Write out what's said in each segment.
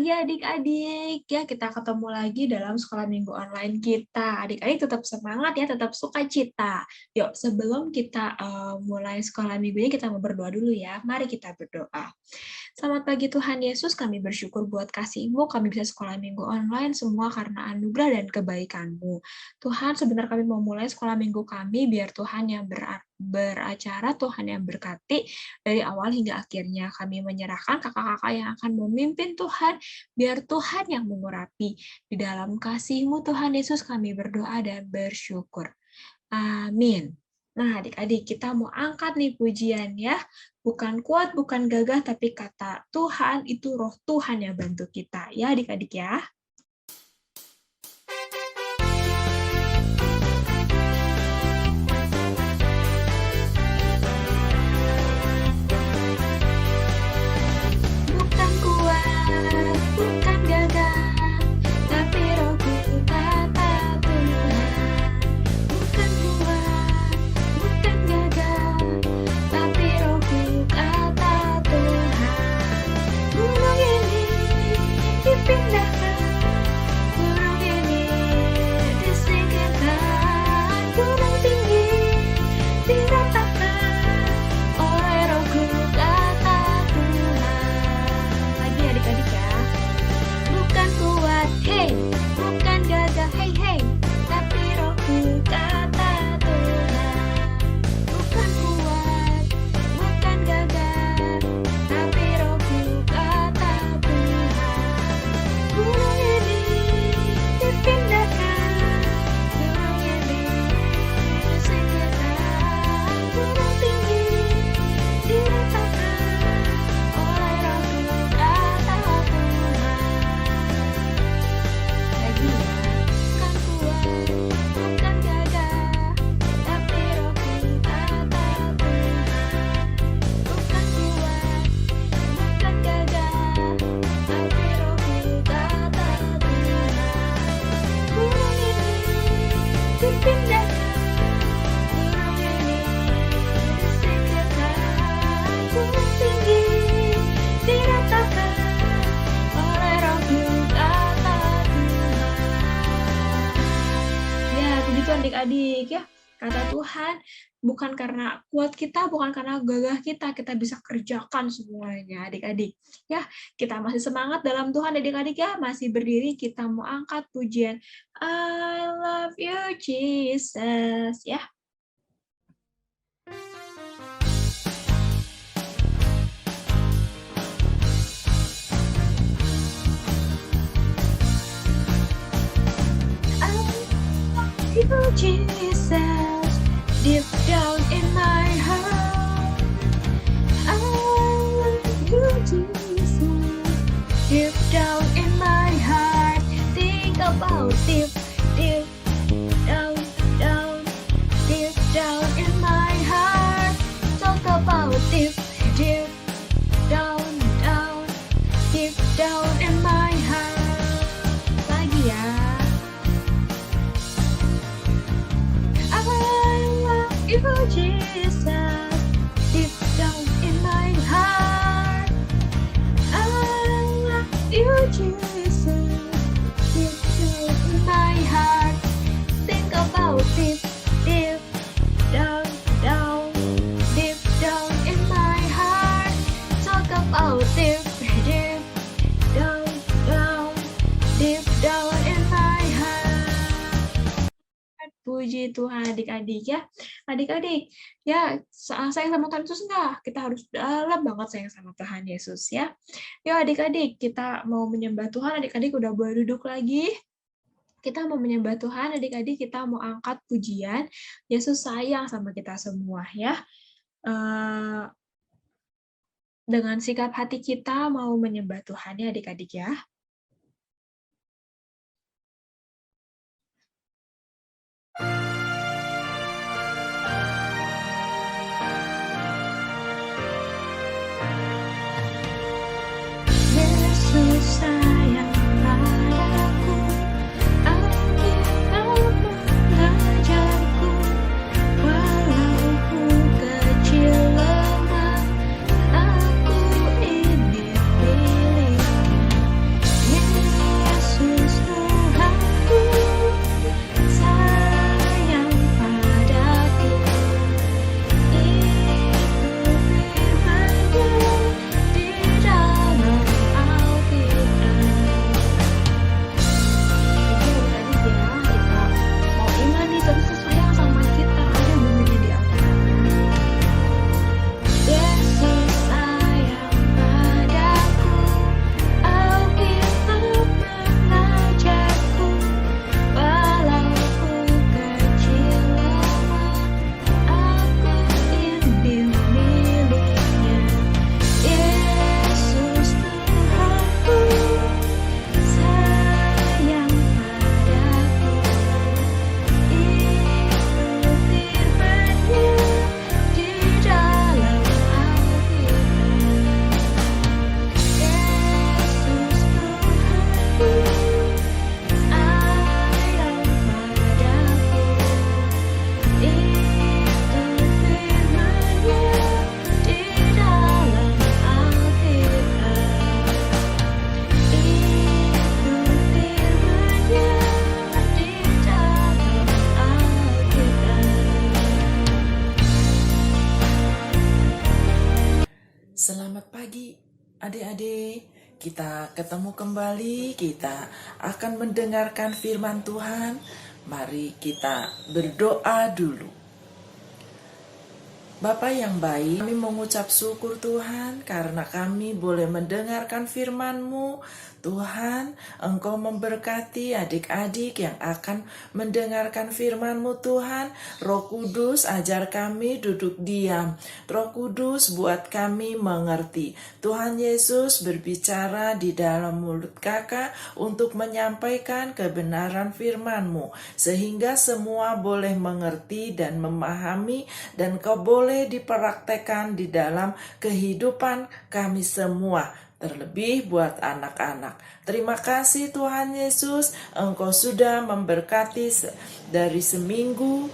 pagi adik-adik. Ya, kita ketemu lagi dalam sekolah minggu online kita. Adik-adik tetap semangat ya, tetap sukacita. Yuk, sebelum kita mulai sekolah minggunya, kita mau berdoa dulu ya. Mari kita berdoa. Selamat pagi Tuhan Yesus, kami bersyukur buat kasih-Mu, kami bisa sekolah minggu online, semua karena anugerah dan kebaikan-Mu. Tuhan, sebentar kami mau mulai sekolah minggu kami, biar Tuhan yang beracara, Tuhan yang berkati, dari awal hingga akhirnya. Kami menyerahkan kakak-kakak yang akan memimpin Tuhan, biar Tuhan yang mengurapi. Di dalam kasih-Mu Tuhan Yesus, kami berdoa dan bersyukur. Amin. Nah, adik-adik, kita mau angkat nih pujian ya. Bukan kuat, bukan gagah, tapi kata Tuhan, itu roh Tuhan yang bantu kita. Ya, adik-adik ya. Bukan kuat, bukan gagah, tapi rohku kata Tuhan. Bukan kuat, bukan gagah, tapi rohku kata Tuhan. Gunung ini dipindahkan, gunung ini disingkirkan, gunung tinggi diratakan oleh rohku kata Tuhan. Lagi adik-adik ya. Bukan kuat, hey, bukan gagah, hey, hey, tapi rohku kata Tuhan. Bukan kuat, bukan gagah, tapi rohku kata Tuhan. Gunung ini dipindahkan, gunung ini disingkirkan, gunung tinggi diratakan oleh rohku kata Tuhan. Lagi ya, bukan kuat, bukan gagah, tapi rohku kata Tuhan. Bukan kuat, bukan gagah, tapi rohku kata Tuhan. Gunung ini dipindahkan, gunung ini disingkirkan, gunung tinggi diratakan oleh rohku kata Tuhan. Ya, begitu adik-adik ya. Kata Tuhan, bukan karena kuat kita, bukan karena gagah kita bisa kerjakan semuanya adik-adik. Ya, kita masih semangat dalam Tuhan adik-adik ya. Masih berdiri, kita mau angkat pujian I love you Jesus ya. I love you Jesus, deep down in my heart. I love you Jesus, deep down in my heart. Think about deep, deep down, down, deep down in my heart. Talk about deep, deep down, down, deep down in my heart. Lagi ya. I love you, Jesus, deep down in my heart. I love you, Jesus, deep down in my heart. Think about deep, deep down, down, deep down in my heart. Talk about deep, deep down, down, deep down in my heart. Puji Tuhan adik-adik ya. Adik-adik, ya sayang sama Tuhan Yesus enggak? Kita harus dalam banget sayang sama Tuhan Yesus ya. Yuk adik-adik, kita mau menyembah Tuhan. Adik-adik udah boleh duduk lagi. Kita mau menyembah Tuhan, adik-adik kita mau angkat pujian. Yesus sayang sama kita semua ya. Dengan sikap hati kita mau menyembah Tuhan ya adik-adik ya. Yesus sayang padaku, Alkitab mengajarku, walau ku kecil lemah, aku ini milikmu. Selamat pagi adik-adik, kita ketemu kembali, kita akan mendengarkan firman Tuhan. Mari kita berdoa dulu. Bapa yang baik, kami mengucap syukur Tuhan karena kami boleh mendengarkan firman-Mu. Tuhan, Engkau memberkati adik-adik yang akan mendengarkan firman-Mu Tuhan. Roh Kudus, ajar kami duduk diam. Roh Kudus, buat kami mengerti. Tuhan Yesus berbicara di dalam mulut Kakak untuk menyampaikan kebenaran firman-Mu, sehingga semua boleh mengerti dan memahami, dan Kau boleh dipraktekkan di dalam kehidupan kami semua. Terlebih buat anak-anak. Terima kasih Tuhan Yesus, Engkau sudah memberkati dari seminggu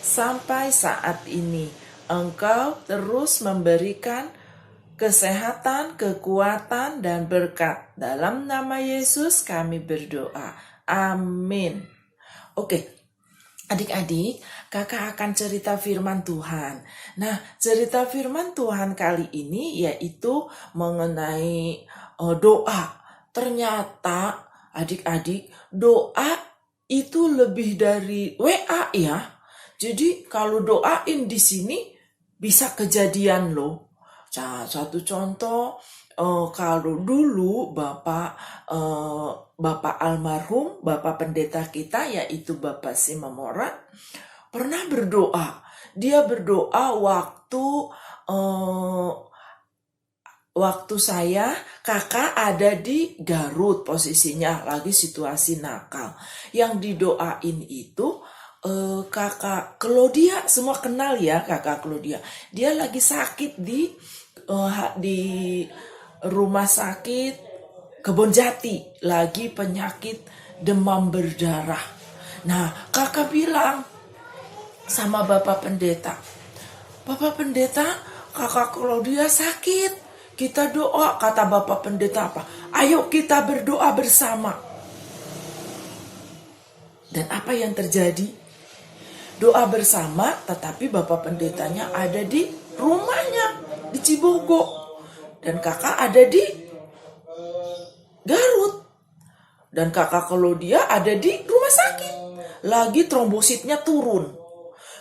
sampai saat ini. Engkau terus memberikan kesehatan, kekuatan, dan berkat. Dalam nama Yesus kami berdoa. Amin. Oke. Adik-adik, kakak akan cerita firman Tuhan. Nah, cerita firman Tuhan kali ini yaitu mengenai doa. Ternyata adik-adik, doa itu lebih dari WA ya. Jadi kalau doain di sini bisa kejadian loh. Satu contoh, kalau dulu Bapak almarhum, Bapak pendeta kita yaitu Bapak Simamora pernah berdoa. Dia berdoa waktu kakak ada di Garut, posisinya lagi situasi nakal. Yang didoain itu kakak Claudia, semua kenal ya kakak Claudia. Dia lagi sakit di rumah sakit Kebonjati, lagi penyakit demam berdarah. Nah, kakak bilang sama Bapak Pendeta, Bapak Pendeta, kakak Claudia sakit, kita doa. Kata Bapak Pendeta apa? Ayo kita berdoa bersama. Dan apa yang terjadi? Doa bersama, tetapi Bapak Pendetanya ada di rumahnya di Cibogo, dan kakak ada di Garut, dan kakak Claudia ada di rumah sakit, lagi trombositnya turun.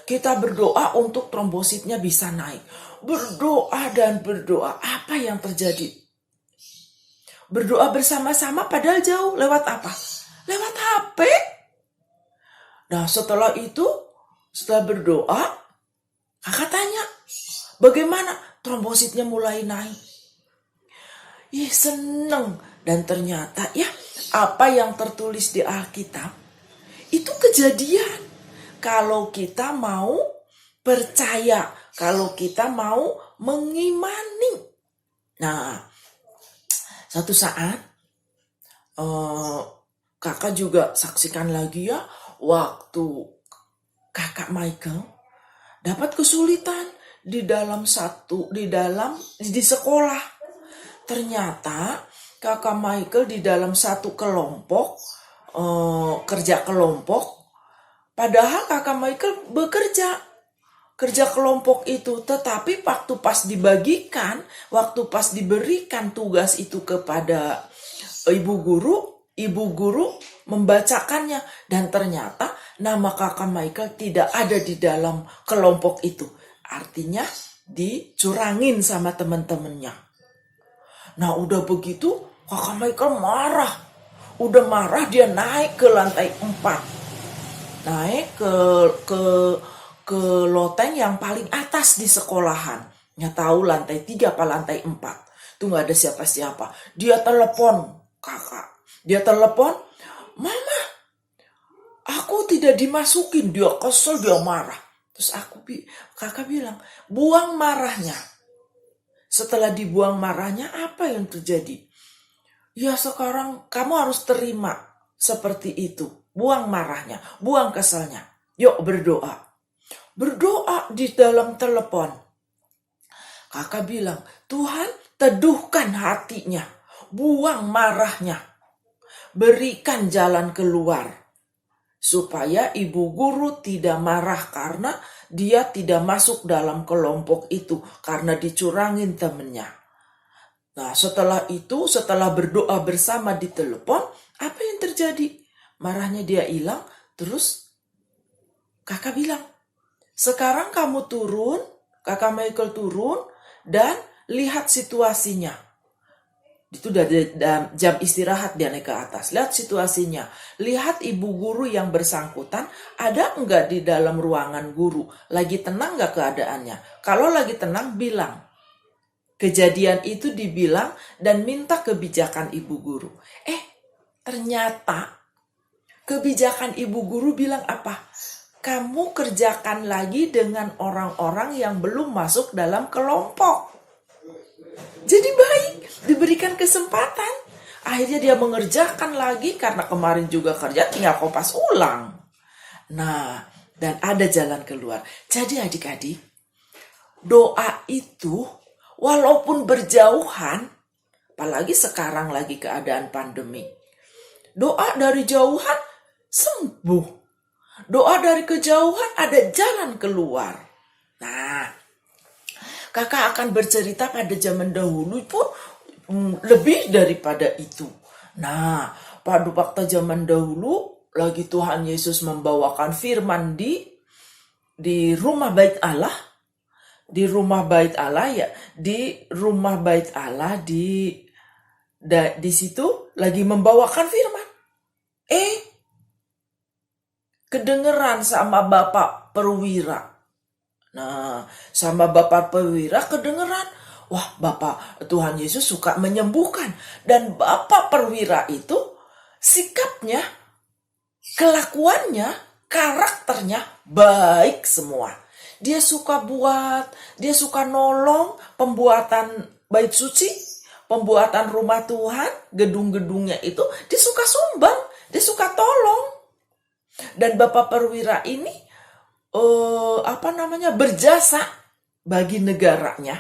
Kita berdoa untuk trombositnya bisa naik. Berdoa dan berdoa. Apa yang terjadi? Berdoa bersama-sama padahal jauh. Lewat apa? Lewat HP. Nah, setelah berdoa, kakak tanya, bagaimana? Trombositnya mulai naik. Ih, seneng. Dan ternyata ya, apa yang tertulis di Alkitab itu kejadian. Kalau kita mau percaya, kalau kita mau mengimani. Nah, satu saat kakak juga saksikan lagi ya, waktu kakak Michael dapat kesulitan di sekolah. Ternyata kakak Michael di dalam satu kelompok, kerja kelompok, padahal kakak Michael kerja kelompok itu, tetapi waktu pas diberikan tugas itu kepada ibu guru membacakannya, dan ternyata nama kakak Michael tidak ada di dalam kelompok itu. Artinya dicurangin sama teman-temannya. Nah, udah begitu kakak Michael marah. Udah marah, dia naik ke lantai 4. Naik ke loteng yang paling atas di sekolahan. Nggak tahu lantai 3 apa lantai 4. Itu nggak ada siapa-siapa. Dia telepon kakak. Dia telepon, Mama, aku tidak dimasukin. Dia kesel, dia marah. Terus kakak bilang, buang marahnya. Setelah dibuang marahnya, apa yang terjadi? Ya, sekarang kamu harus terima seperti itu. Buang marahnya, buang keselnya. Yuk berdoa. Berdoa di dalam telepon. Kakak bilang, Tuhan, teduhkan hatinya. Buang marahnya. Berikan jalan keluar. supaya ibu guru tidak marah karena dia tidak masuk dalam kelompok itu karena dicurangin temennya. Nah, setelah itu, setelah berdoa bersama di telepon, apa yang terjadi? Marahnya dia hilang, terus kakak bilang, sekarang kamu turun, kakak Michael turun, dan lihat situasinya. Itu udah jam istirahat dia naik ke atas. Lihat situasinya. Lihat ibu guru yang bersangkutan ada enggak di dalam ruangan guru. Lagi tenang enggak keadaannya? Kalau lagi tenang bilang. Kejadian itu dibilang dan minta kebijakan ibu guru. Ternyata kebijakan ibu guru bilang apa? Kamu kerjakan lagi dengan orang-orang yang belum masuk dalam kelompok. Jadi baik, diberikan kesempatan. Akhirnya dia mengerjakan lagi karena kemarin juga kerja, tinggal kopas ulang. Nah, dan ada jalan keluar. Jadi adik-adik, doa itu walaupun berjauhan, apalagi sekarang lagi keadaan pandemi, doa dari jauhan sembuh. Doa dari kejauhan ada jalan keluar. Nah, kakak akan bercerita pada zaman dahulu pun lebih daripada itu. Nah, pada waktu zaman dahulu lagi Tuhan Yesus membawakan firman di rumah bait Allah, di rumah bait Allah ya, di rumah bait Allah di situ lagi membawakan firman. Kedengeran sama Bapak Perwira. Nah, sama Bapak Perwira kedengeran. Wah, Bapak Tuhan Yesus suka menyembuhkan. Dan Bapak Perwira itu sikapnya, kelakuannya, karakternya baik semua. Dia suka dia suka nolong pembuatan bait suci, pembuatan rumah Tuhan, gedung-gedungnya itu, dia suka sumbang, dia suka tolong. Dan Bapak Perwira ini berjasa bagi negaranya.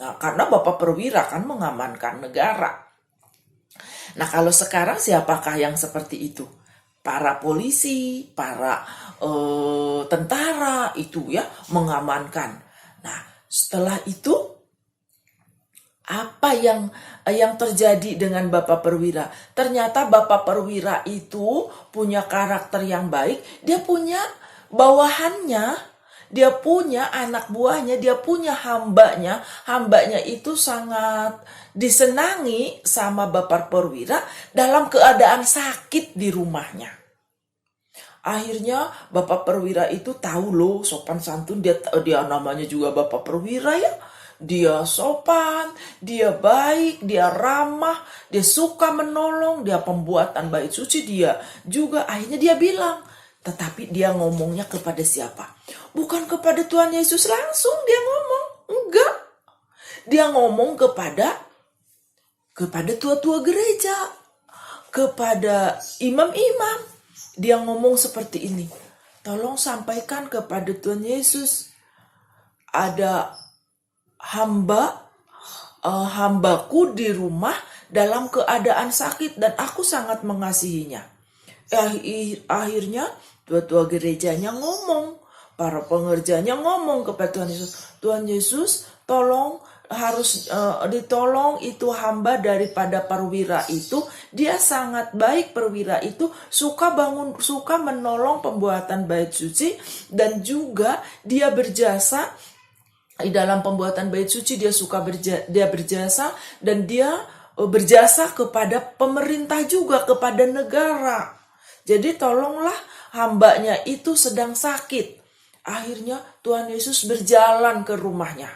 Nah, karena Bapak Perwira kan mengamankan negara. Nah, kalau sekarang siapakah yang seperti itu? Para polisi, para tentara itu ya mengamankan. Nah, setelah itu apa yang terjadi dengan Bapak Perwira? Ternyata Bapak Perwira itu punya karakter yang baik. Dia punya bawahannya, dia punya anak buahnya, dia punya hambanya. Hambanya itu sangat disenangi sama Bapak Perwira dalam keadaan sakit di rumahnya. Akhirnya Bapak Perwira itu tahu loh sopan santun, dia namanya juga Bapak Perwira ya. Dia sopan, dia baik, dia ramah, dia suka menolong, dia pembuatan bait suci, dia juga akhirnya dia bilang. Tetapi dia ngomongnya kepada siapa? Bukan kepada Tuhan Yesus langsung dia ngomong. Enggak. Dia ngomong kepada tua-tua gereja, kepada imam-imam. Dia ngomong seperti ini. Tolong sampaikan kepada Tuhan Yesus. Ada hambaku di rumah dalam keadaan sakit dan aku sangat mengasihinya. Akhirnya tua-tua gerejanya ngomong, para pengerjanya ngomong kepada Tuhan Yesus, Tuhan Yesus tolong harus ditolong itu hamba daripada perwira itu, dia sangat baik. Perwira itu suka menolong pembuatan bait suci dan juga dia berjasa di dalam pembuatan bait suci. Dia berjasa dan dia berjasa kepada pemerintah juga, kepada negara. Jadi tolonglah hambanya itu sedang sakit. Akhirnya Tuhan Yesus berjalan ke rumahnya.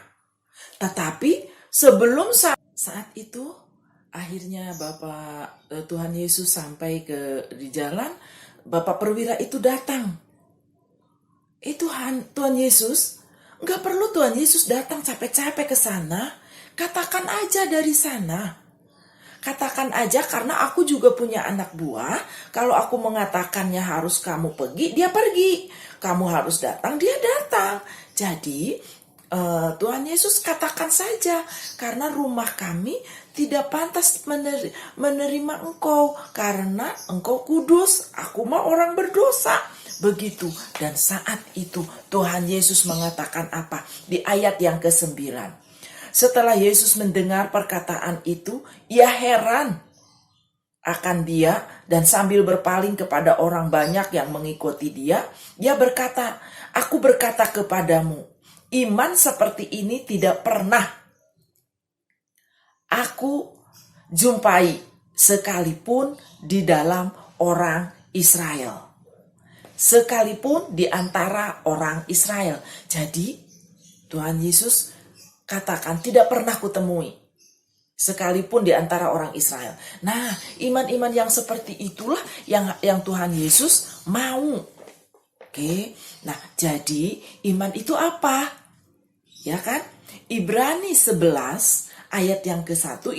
Tetapi sebelum saat itu, akhirnya Tuhan Yesus sampai di jalan, Bapak Perwira itu datang. Tuhan Yesus, nggak perlu Tuhan Yesus datang capek-capek ke sana. Katakan aja dari sana. Katakan aja, karena aku juga punya anak buah. Kalau aku mengatakannya harus kamu pergi, dia pergi. Kamu harus datang, dia datang. Jadi Tuhan Yesus katakan saja, karena rumah kami tidak pantas menerima engkau, karena engkau kudus, aku mah orang berdosa. Begitu. Dan saat itu Tuhan Yesus mengatakan apa? Di ayat yang ke-9. Setelah Yesus mendengar perkataan itu, ia heran akan dia, dan sambil berpaling kepada orang banyak yang mengikuti dia berkata, "Aku berkata kepadamu, iman seperti ini tidak pernah aku jumpai sekalipun di dalam orang Israel." Sekalipun di antara orang Israel. Jadi Tuhan Yesus katakan tidak pernah kutemui sekalipun di antara orang Israel. Nah, iman-iman yang seperti itulah yang Tuhan Yesus mau. Oke. Nah, jadi iman itu apa? Ya kan? Ibrani 11 ayat yang ke-1,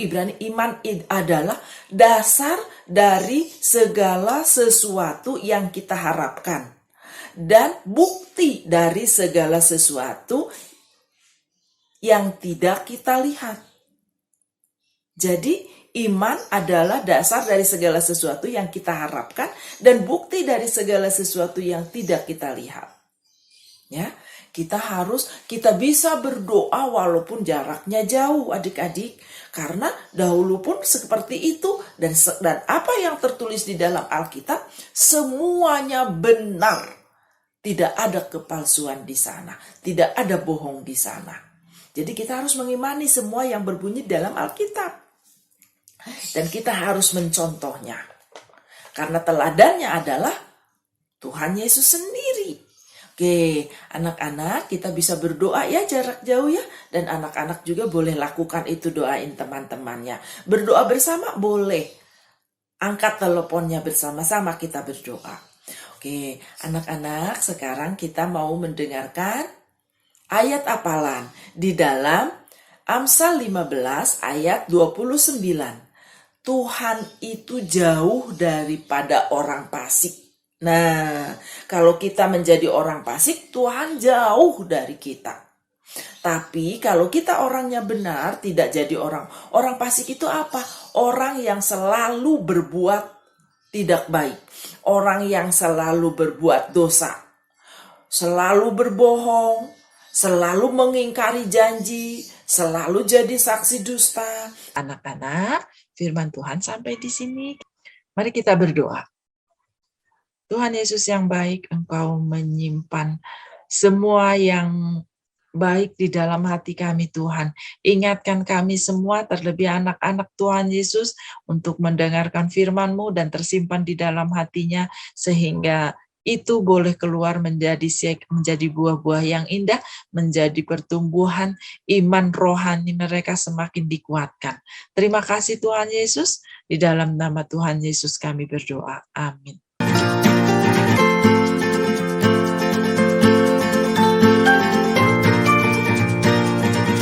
iman adalah dasar dari segala sesuatu yang kita harapkan dan bukti dari segala sesuatu yang tidak kita lihat. Jadi iman adalah dasar dari segala sesuatu yang kita harapkan dan bukti dari segala sesuatu yang tidak kita lihat. Ya, kita bisa berdoa walaupun jaraknya jauh, adik-adik, karena dahulu pun seperti itu, dan apa yang tertulis di dalam Alkitab semuanya benar. Tidak ada kepalsuan di sana, tidak ada bohong di sana. Jadi kita harus mengimani semua yang berbunyi dalam Alkitab. Dan kita harus mencontohnya. Karena teladannya adalah Tuhan Yesus sendiri. Oke, anak-anak kita bisa berdoa ya jarak jauh ya. Dan anak-anak juga boleh lakukan itu, doain teman-temannya. Berdoa bersama boleh. Angkat teleponnya bersama-sama kita berdoa. Oke, anak-anak sekarang kita mau mendengarkan ayat hafalan di dalam Amsal 15 ayat 29. Tuhan itu jauh daripada orang fasik. Nah, kalau kita menjadi orang fasik, Tuhan jauh dari kita. Tapi kalau kita orangnya benar, tidak jadi orang fasik itu apa? Orang yang selalu berbuat tidak baik. Orang yang selalu berbuat dosa. Selalu berbohong, selalu mengingkari janji, selalu jadi saksi dusta. Anak-anak, firman Tuhan sampai di sini. Mari kita berdoa. Tuhan Yesus yang baik, Engkau menyimpan semua yang baik di dalam hati kami, Tuhan. Ingatkan kami semua, terlebih anak-anak Tuhan Yesus, untuk mendengarkan firman-Mu dan tersimpan di dalam hatinya, sehingga itu boleh keluar menjadi buah-buah yang indah, menjadi pertumbuhan iman rohani mereka semakin dikuatkan. Terima kasih Tuhan Yesus, di dalam nama Tuhan Yesus kami berdoa. Amin.